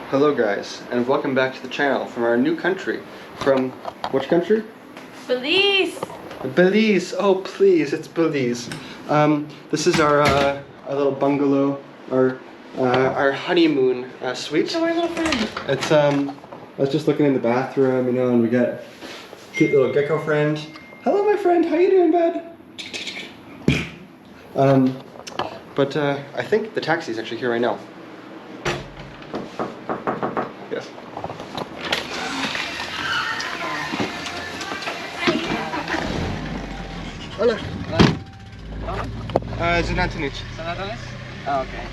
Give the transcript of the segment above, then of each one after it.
Hello guys, and welcome back to the channel from our new country. From which country? Belize! Belize! Oh please, it's Belize. This is our little bungalow, our honeymoon suite. Show our little friend. It's I was just looking in the bathroom, you know, and we got cute little gecko friend. Hello my friend, how you doing, bud? But I think the taxi's actually here right now. Yes. Hola. Zanatanic. Sanatones? Oh, okay.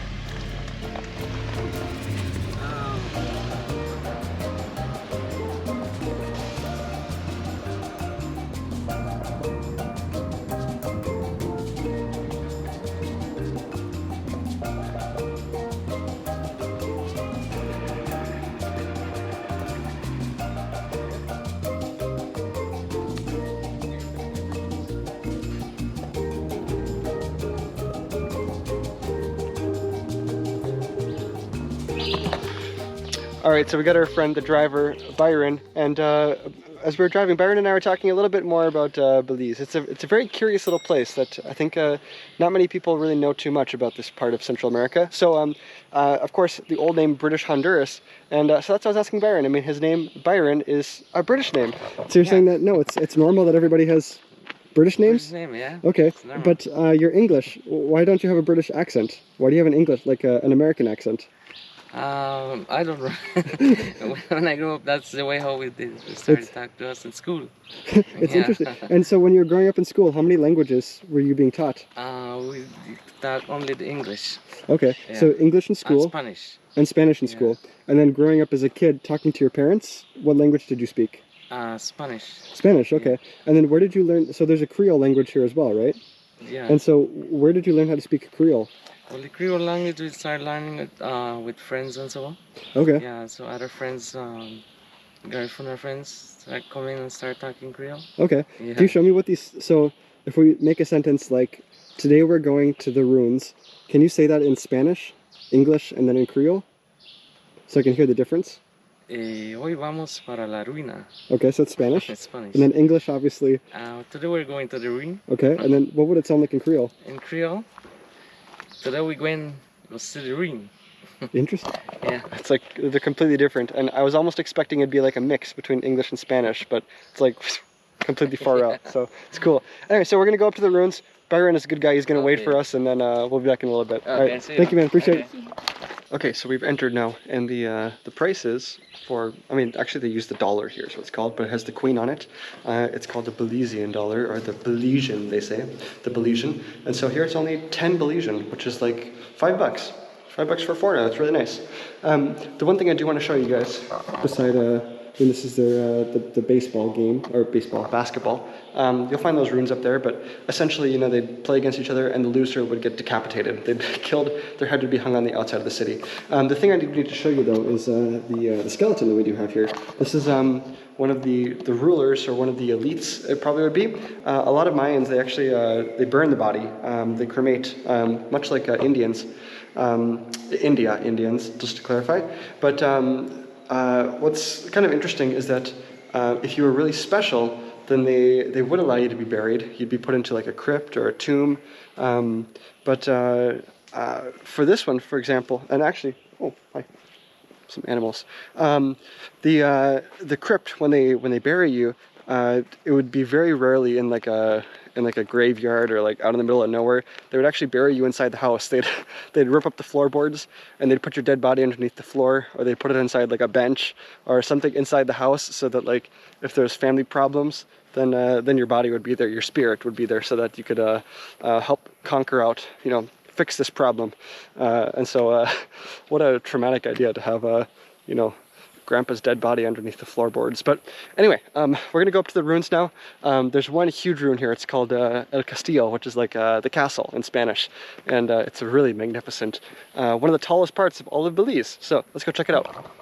Alright, so we got our friend, the driver, Byron, and as we were driving, Byron and I were talking a little bit more about Belize. It's a very curious little place that I think not many people really know too much about this part of Central America. So, of course, the old name British Honduras, and so that's what I was asking Byron. I mean, his name, Byron, is a British name. So you're saying that, no, it's normal that everybody has British names? British name, yeah. Okay, but you're English. Why don't you have a British accent? Why do you have an English, like an American accent? I don't know. When I grew up, that's the way how we did. We started talking to us in school. It's interesting. And so when you were growing up in school, how many languages were you being taught? We taught only the English. Okay, Yeah. so English in school. And Spanish. And Spanish in school. And then growing up as a kid, talking to your parents, what language did you speak? Spanish. Spanish, okay. Yeah. And then where did you learn, so there's a Creole language here as well, right? Yeah. And so where did you learn how to speak Creole? Well, the Creole language we started learning it with friends and so on. Okay. Yeah, so other friends, girlfriend or friends, come in and start talking Creole. Okay. Yeah. Can you show me what these, so if we make a sentence like, today we're going to the ruins, can you say that in Spanish, English, and then in Creole? So I can hear the difference? Hoy vamos para la ruina. Okay, so it's Spanish. It's Spanish. And then English, obviously. Today we're going to the ruin. Okay, and then what would it sound like in Creole? In Creole, today we're going to see the ruin. Interesting. Yeah. It's like, they're completely different. And I was almost expecting it'd be like a mix between English and Spanish, but it's like completely far out. So it's cool. Anyway, so we're going to go up to the ruins. Byron is a good guy. He's going to wait for us, and then we'll be back in a little bit. Okay, all right. Thank you, man. Appreciate it. Okay, so we've entered now, and the prices for, I mean, actually they use the dollar here, so it's called, but it has the queen on it. It's called the Belizean dollar, or the Belizean, they say, the Belizean. And so here it's only 10 Belizean, which is like $5. $5 for a foreigner. That's really nice. The one thing I do want to show you guys, beside, when this is their the baseball game, or basketball. You'll find those runes up there, but essentially, you know, they'd play against each other, and the loser would get decapitated. They'd killed, their head would be hung on the outside of the city. The thing I need to show you though is the skeleton that we do have here. This is one of the rulers, or one of the elites, it probably would be. A lot of Mayans, they actually they burn the body, they cremate, much like Indians, Indians, just to clarify. But what's kind of interesting is that if you were really special, then they would allow you to be buried. You'd be put into like a crypt or a tomb. But for this one, for example, and actually, oh, hi, some animals. The crypt, when they bury you, it would be very rarely in like a graveyard or like out in the middle of nowhere. They would actually bury you inside the house. They'd rip up the floorboards, and they'd put your dead body underneath the floor, or they'd put it inside like a bench or something inside the house, so that like if there's family problems, then your body would be there, your spirit would be there, so that you could help conquer out, you know, fix this problem. And so what a traumatic idea to have you know, Grandpa's dead body underneath the floorboards. But anyway, we're gonna go up to the ruins now. There's one huge ruin here. It's called El Castillo, which is like the castle in Spanish, and it's a really magnificent, one of the tallest parts of all of Belize. So let's go check it out.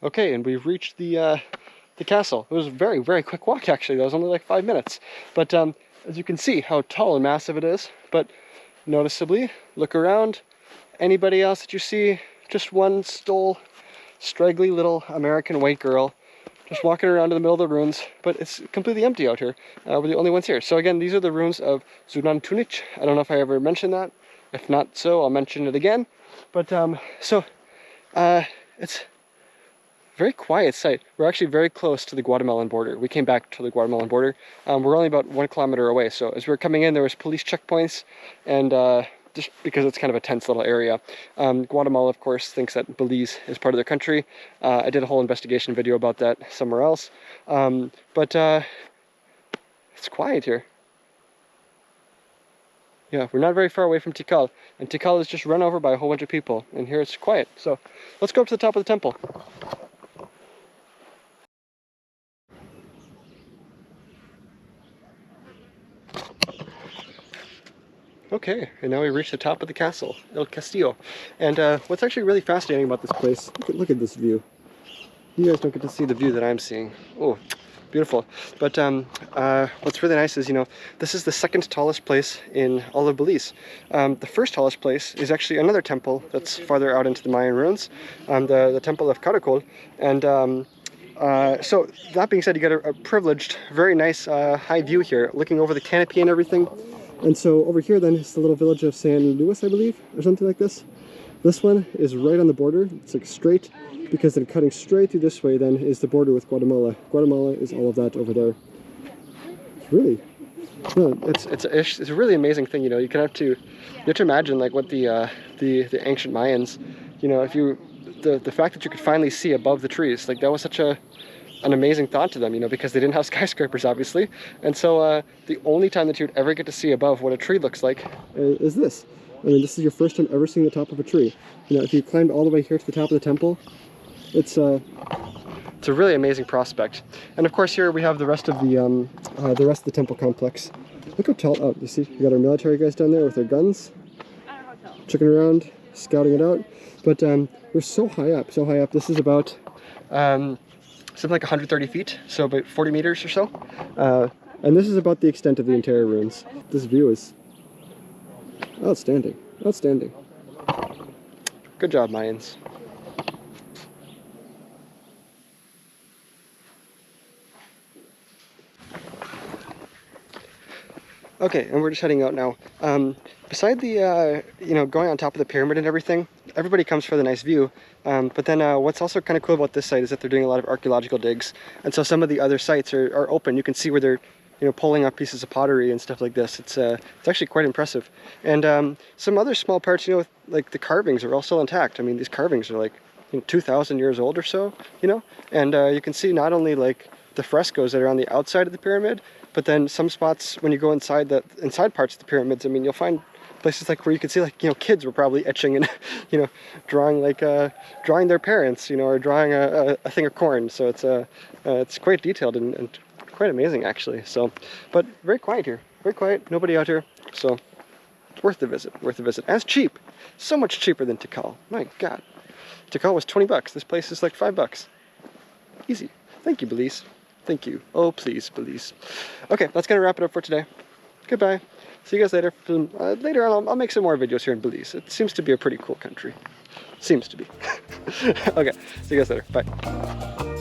Okay, and we've reached the castle. It was a very, very quick walk, actually. That was only like 5 minutes. But as you can see how tall and massive it is, but noticeably, look around, anybody else that you see, just one straggly little American white girl just walking around in the middle of the ruins, but it's completely empty out here. We're the only ones here. So again, these are the ruins of Sunan Tunic. I don't know if I ever mentioned that. If not so, I'll mention it again. But it's a very quiet site. We're actually very close to the Guatemalan border. We came back to the Guatemalan border. We're only about 1 kilometer away. So as we were coming in, there was police checkpoints, and just because it's kind of a tense little area. Guatemala, of course, thinks that Belize is part of their country. I did a whole investigation video about that somewhere else. But it's quiet here. Yeah, we're not very far away from Tikal, and Tikal is just run over by a whole bunch of people, and here it's quiet. So let's go up to the top of the temple. Okay, and now we reach the top of the castle, El Castillo. And what's actually really fascinating about this place, look at this view. You guys don't get to see the view that I'm seeing. Oh, beautiful. But what's really nice is, you know, this is the second tallest place in all of Belize. The first tallest place is actually another temple that's farther out into the Mayan ruins, the Temple of Caracol. And so that being said, you get a privileged, very nice high view here, looking over the canopy and everything. And so over here then is the little village of San Luis, I believe, or something like this. This one is right on the border. It's like straight, because then cutting straight through this way then is the border with Guatemala. Guatemala is all of that over there. It's really, no, it's a really amazing thing. You know, you have to imagine like what the ancient Mayans, you know, the fact that you could finally see above the trees, like that was such an amazing thought to them, you know, because they didn't have skyscrapers, obviously. And so the only time that you would ever get to see above what a tree looks like is this. I mean, this is your first time ever seeing the top of a tree. You know, if you climbed all the way here to the top of the temple, it's a really amazing prospect. And of course, here we have the rest of the temple complex. Look how tall! Oh, you see, we got our military guys down there with their guns, checking around, scouting it out. But we're so high up, so high up. This is about something like 130 feet, so about 40 meters or so. And this is about the extent of the entire ruins. This view is outstanding, outstanding. Good job, Mayans. Okay, and we're just heading out now. Beside the, you know, going on top of the pyramid and everything, everybody comes for the nice view. But then what's also kind of cool about this site is that they're doing a lot of archaeological digs. And so some of the other sites are open. You can see where they're, you know, pulling up pieces of pottery and stuff like this. It's actually quite impressive. And some other small parts, you know, like the carvings are all still intact. I mean, these carvings are like, you know, 2,000 years old or so, you know? And you can see not only like the frescoes that are on the outside of the pyramid, but then some spots when you go inside parts of the pyramids, I mean, you'll find places like where you can see, like, you know, kids were probably etching and, you know, drawing their parents, you know, or drawing a thing of corn. So it's quite detailed and quite amazing, actually. So, but very quiet here, very quiet, nobody out here. So it's worth the visit, worth the visit. And it's cheap, so much cheaper than Tikal. My God, Tikal was 20 bucks. This place is like $5. Easy. Thank you, Belize. Thank you. Oh, please, Belize. Okay, that's gonna wrap it up for today. Goodbye. See you guys later. Later on, I'll make some more videos here in Belize. It seems to be a pretty cool country. Seems to be. Okay, see you guys later. Bye.